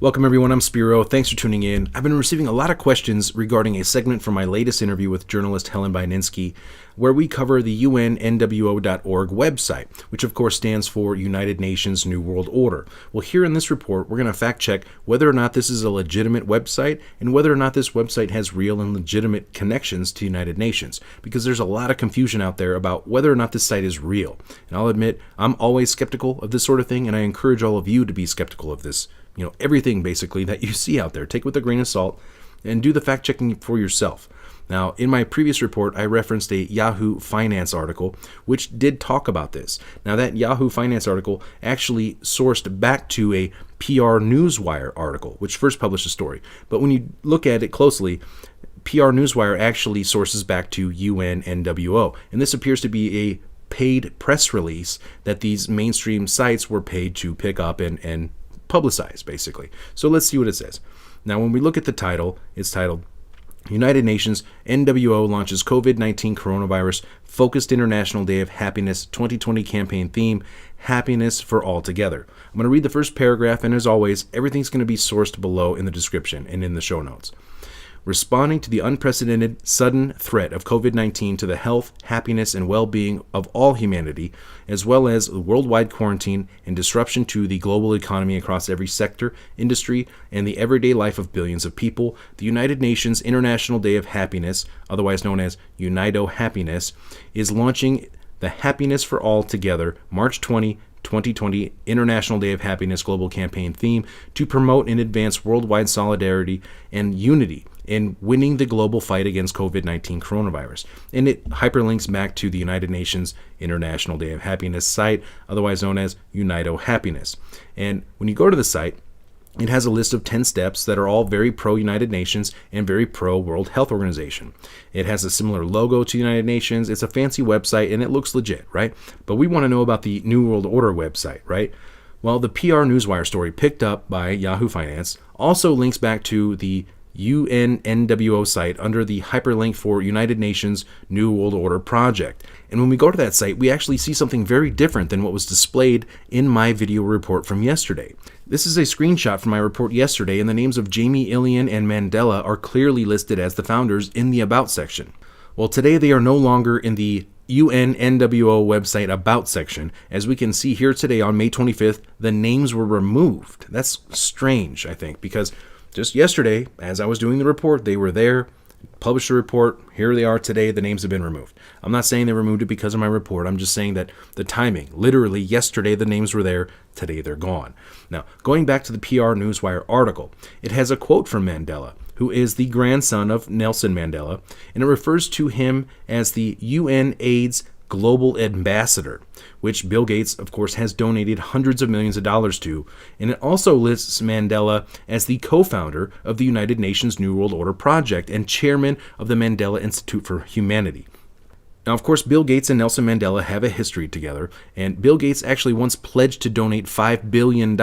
Welcome everyone, I'm Spiro. Thanks for tuning in. I've been receiving a lot of questions regarding a segment from my latest interview with journalist Helen Bajninski, where we cover the UNNWO.org website, which of course stands for United Nations New World Order. Well, here in this report, we're going to fact check whether or not this is a legitimate website and whether or not this website has real and legitimate connections to United Nations, because there's a lot of confusion out there about whether or not this site is real. And I'll admit, I'm always skeptical of this sort of thing, and I encourage all of you to be skeptical of this. Everything basically that you see out there, take it with a grain of salt and do the fact checking for yourself. Now, in my previous report, I referenced a Yahoo Finance article, which did talk about this. Now, that Yahoo Finance article actually sourced back to a PR Newswire article, which first published the story. But when you look at it closely, PR Newswire actually sources back to UNNWO. And this appears to be a paid press release that these mainstream sites were paid to pick up and publicize, basically. So let's see what it says. Now, when we look at the title, it's titled, United Nations NWO launches COVID-19 Coronavirus Focused International Day of Happiness 2020 campaign theme, Happiness for All Together. I'm going to read the first paragraph, and as always, everything's going to be sourced below in the description and in the show notes. Responding to the unprecedented, sudden threat of COVID-19 to the health, happiness, and well-being of all humanity, as well as the worldwide quarantine and disruption to the global economy across every sector, industry, and the everyday life of billions of people, the United Nations International Day of Happiness, otherwise known as UNIDO Happiness, is launching the Happiness for All Together March 2020 International Day of Happiness Global Campaign theme to promote and advance worldwide solidarity and unity in winning the global fight against COVID-19 coronavirus. And it hyperlinks back to the United Nations International Day of Happiness site, otherwise known as UNIDO Happiness. And when you go to the site, it has a list of 10 steps that are all very pro-United Nations and very pro-World Health Organization. It has a similar logo to United Nations. It's a fancy website, and it looks legit, right? But we want to know about the New World Order website, right? Well, the PR Newswire story picked up by Yahoo Finance also links back to the UNNWO site under the hyperlink for United Nations New World Order Project. And when we go to that site, we actually see something very different than what was displayed in my video report from yesterday. This is a screenshot from my report yesterday, and the names of Jamie Ilian and Mandela are clearly listed as the founders in the About section. Well, today they are no longer in the UNNWO website About section. As we can see here today on May 25th, the names were removed. That's strange, I think, because just yesterday, as I was doing the report, they were there, published the report, here they are today, the names have been removed. I'm not saying they removed it because of my report, I'm just saying that the timing, literally yesterday the names were there, today they're gone. Now, going back to the PR Newswire article, it has a quote from Mandela, who is the grandson of Nelson Mandela, and it refers to him as the UN AIDS Global Ambassador, which Bill Gates, of course, has donated hundreds of millions of dollars to, and it also lists Mandela as the co-founder of the United Nations New World Order Project and chairman of the Mandela Institute for Humanity. Now, of course, Bill Gates and Nelson Mandela have a history together, and Bill Gates actually once pledged to donate $5 billion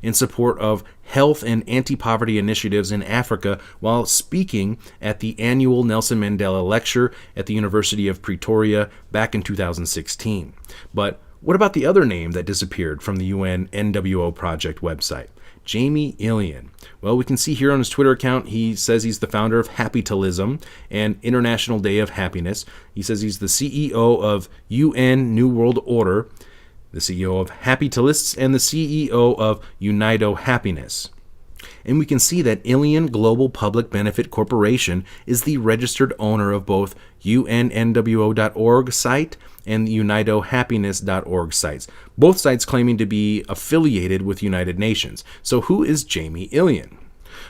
in support of health and anti-poverty initiatives in Africa while speaking at the annual Nelson Mandela Lecture at the University of Pretoria back in 2016. But what about the other name that disappeared from the UNNWO Project website? Jamie Ilian. Well, we can see here on his Twitter account, he says he's the founder of Happytalism and International Day of Happiness. He says he's the CEO of UN New World Order, the CEO of Happytalists, and the CEO of UNIDO Happiness. And we can see that Ilian Global Public Benefit Corporation is the registered owner of both UNNWO.org site and the UNIDOHappiness.org sites, both sites claiming to be affiliated with United Nations. So who is Jamie Ilian?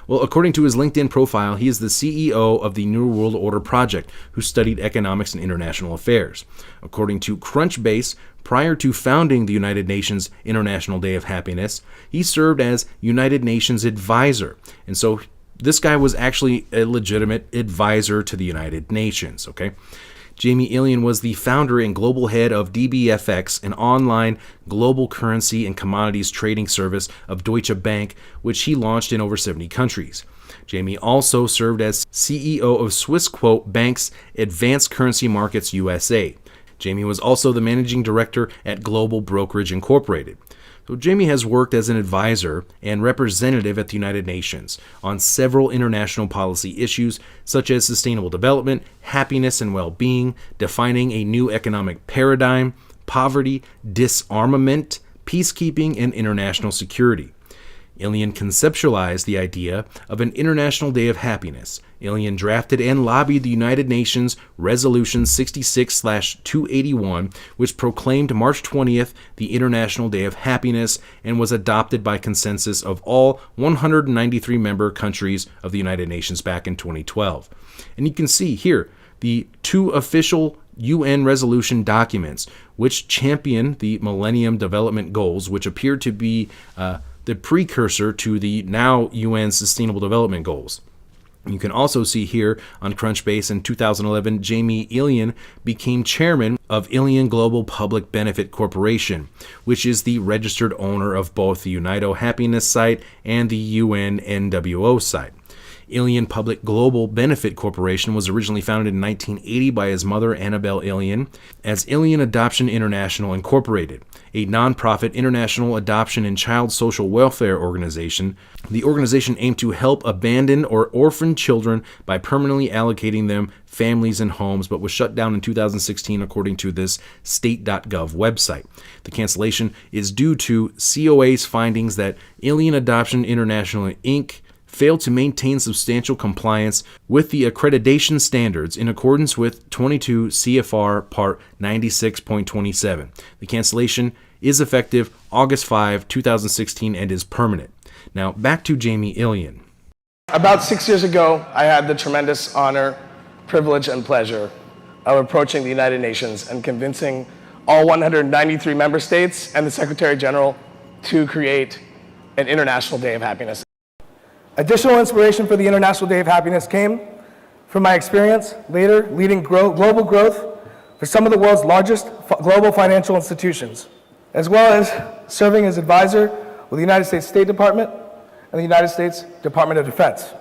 Well, according to his LinkedIn profile, he is the CEO of the New World Order Project, who studied economics and international affairs. According to Crunchbase, prior to founding the United Nations International Day of Happiness, he served as United Nations advisor. And so this guy was actually a legitimate advisor to the United Nations, okay? Jamie Ilian was the founder and global head of DBFX, an online global currency and commodities trading service of Deutsche Bank, which he launched in over 70 countries. Jamie also served as CEO of Swissquote Bank's Advanced Currency Markets USA. Jamie was also the managing director at Global Brokerage Incorporated. So Jamie has worked as an advisor and representative at the United Nations on several international policy issues such as sustainable development, happiness and well-being, defining a new economic paradigm, poverty, disarmament, peacekeeping, and international security. Ilian conceptualized the idea of an International Day of Happiness. Ilian drafted and lobbied the United Nations Resolution 66/281, which proclaimed March 20th the International Day of Happiness and was adopted by consensus of all 193 member countries of the United Nations back in 2012. And you can see here the two official UN resolution documents which champion the Millennium Development Goals, which appear to be the precursor to the now UN Sustainable Development Goals. You can also see here on Crunchbase in 2011, Jamie Ilian became chairman of Ilian Global Public Benefit Corporation, which is the registered owner of both the UNIDO Happiness site and the UN NWO site. Ilian Public Global Benefit Corporation was originally founded in 1980 by his mother, Annabelle Ilian, as Ilian Adoption International Incorporated, a nonprofit international adoption and child social welfare organization. The organization aimed to help abandoned or orphaned children by permanently allocating them families and homes, but was shut down in 2016 according to this state.gov website. The cancellation is due to COA's findings that Ilian Adoption International Inc. failed to maintain substantial compliance with the accreditation standards in accordance with 22 CFR Part 96.27. The cancellation is effective August 5, 2016 and is permanent. Now back to Jamie Ilian. About 6 years ago, I had the tremendous honor, privilege, and pleasure of approaching the United Nations and convincing all 193 member states and the Secretary General to create an International Day of Happiness. Additional inspiration for the International Day of Happiness came from my experience later leading global growth for some of the world's largest global financial institutions, as well as serving as advisor with the United States State Department and the United States Department of Defense.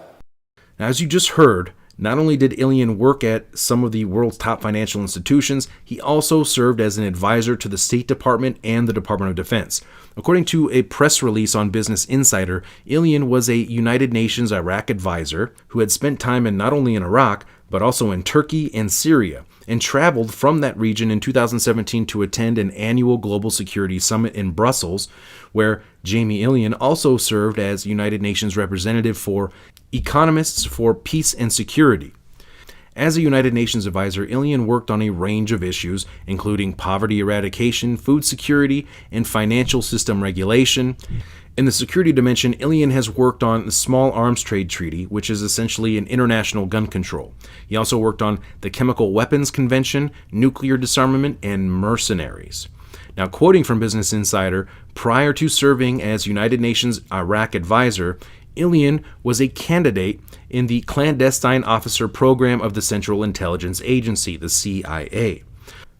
Now, as you just heard, not only did Ilian work at some of the world's top financial institutions, he also served as an advisor to the State Department and the Department of Defense. According to a press release on Business Insider, Ilian was a United Nations Iraq advisor who had spent time not only in Iraq, but also in Turkey and Syria, and traveled from that region in 2017 to attend an annual Global Security Summit in Brussels, where Jamie Ilian also served as United Nations representative for Economists for Peace and Security. As a United Nations advisor, Ilian worked on a range of issues, including poverty eradication, food security, and financial system regulation. In the security dimension, Ilian has worked on the Small Arms Trade Treaty, which is essentially an international gun control. He also worked on the Chemical Weapons Convention, nuclear disarmament, and mercenaries. Now, quoting from Business Insider, prior to serving as United Nations Iraq advisor, Ilian was a candidate in the Clandestine Officer Program of the Central Intelligence Agency, the CIA.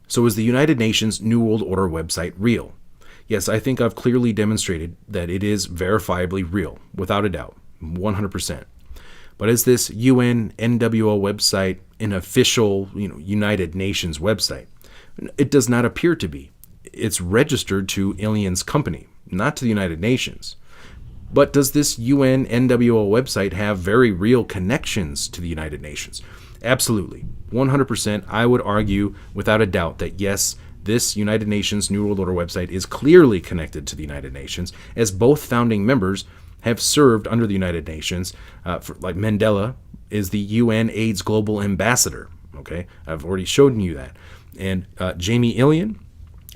So is the United Nations New World Order website real? Yes, I think I've clearly demonstrated that it is verifiably real, without a doubt, 100%. But is this UN NWO website an official, United Nations website? It does not appear to be. It's registered to Ilian's company, not to the United Nations. But does this UN NWO website have very real connections to the United Nations? Absolutely. 100%. I would argue without a doubt that yes, this United Nations New World Order website is clearly connected to the United Nations, as both founding members have served under the United Nations. Like Mandela is the UN AIDS Global Ambassador. Okay, I've already shown you that. And Jamie Ilian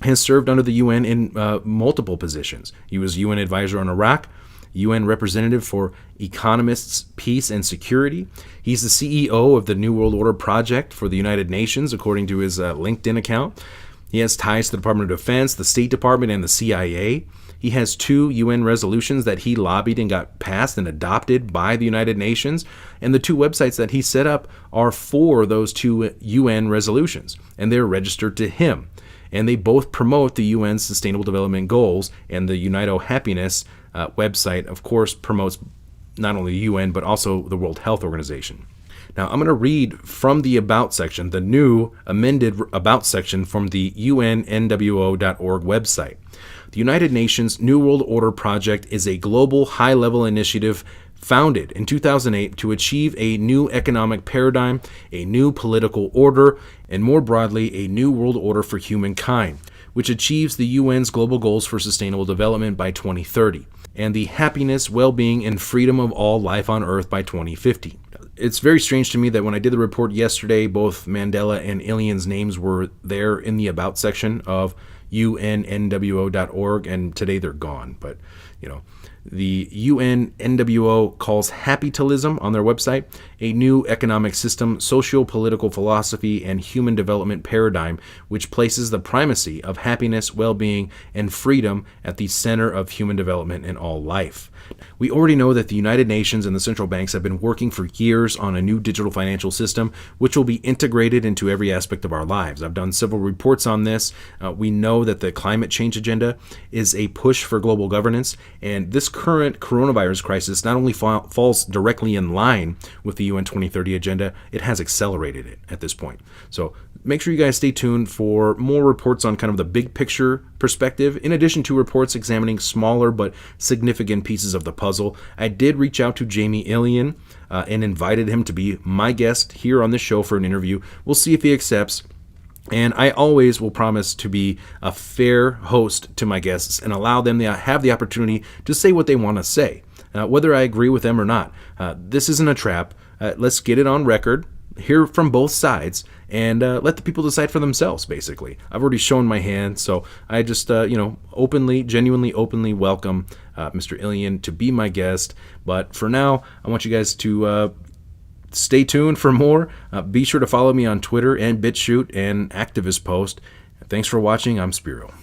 has served under the UN in multiple positions. He was UN advisor on Iraq, UN representative for Economists, Peace and Security. He's the CEO of the New World Order Project for the United Nations, according to his LinkedIn account. He has ties to the Department of Defense, the State Department, and the CIA. He has 2 UN resolutions that he lobbied and got passed and adopted by the United Nations. And the 2 websites that he set up are for those 2 UN resolutions, and they're registered to him. And they both promote the UN's Sustainable Development Goals, and the UNIDO Happiness website, of course, promotes not only the UN, but also the World Health Organization. Now, I'm going to read from the About section, the new amended About section from the UNNWO.org website. The United Nations New World Order Project is a global, high-level initiative founded in 2008 to achieve a new economic paradigm, a new political order, and more broadly, a new world order for humankind, which achieves the UN's global goals for sustainable development by 2030, and the happiness, well-being, and freedom of all life on Earth by 2050. It's very strange to me that when I did the report yesterday, both Mandela and Ilian's names were there in the About section of UNNWO.org, and today they're gone. But, the UNNWO calls Happitalism on their website a new economic system, socio-political philosophy, and human development paradigm which places the primacy of happiness, well-being, and freedom at the center of human development in all life. We already know that the United Nations and the central banks have been working for years on a new digital financial system which will be integrated into every aspect of our lives. I've done several reports on this. We know that the climate change agenda is a push for global governance, and this current coronavirus crisis not only falls directly in line with the UN 2030 agenda, it has accelerated it at this point. So make sure you guys stay tuned for more reports on kind of the big picture perspective, in addition to reports examining smaller but significant pieces of the puzzle. I did reach out to Jamie Ilian and invited him to be my guest here on this show for an interview. We'll see if he accepts. And I always will promise to be a fair host to my guests and allow them to have the opportunity to say what they want to say, whether I agree with them or not. This isn't a trap. Let's get it on record, hear from both sides, and let the people decide for themselves, basically. I've already shown my hand, so I just, genuinely openly welcome Mr. Ilian to be my guest. But for now, I want you guys to stay tuned for more. Be sure to follow me on Twitter and BitChute and Activist Post. Thanks for watching. I'm Spiro.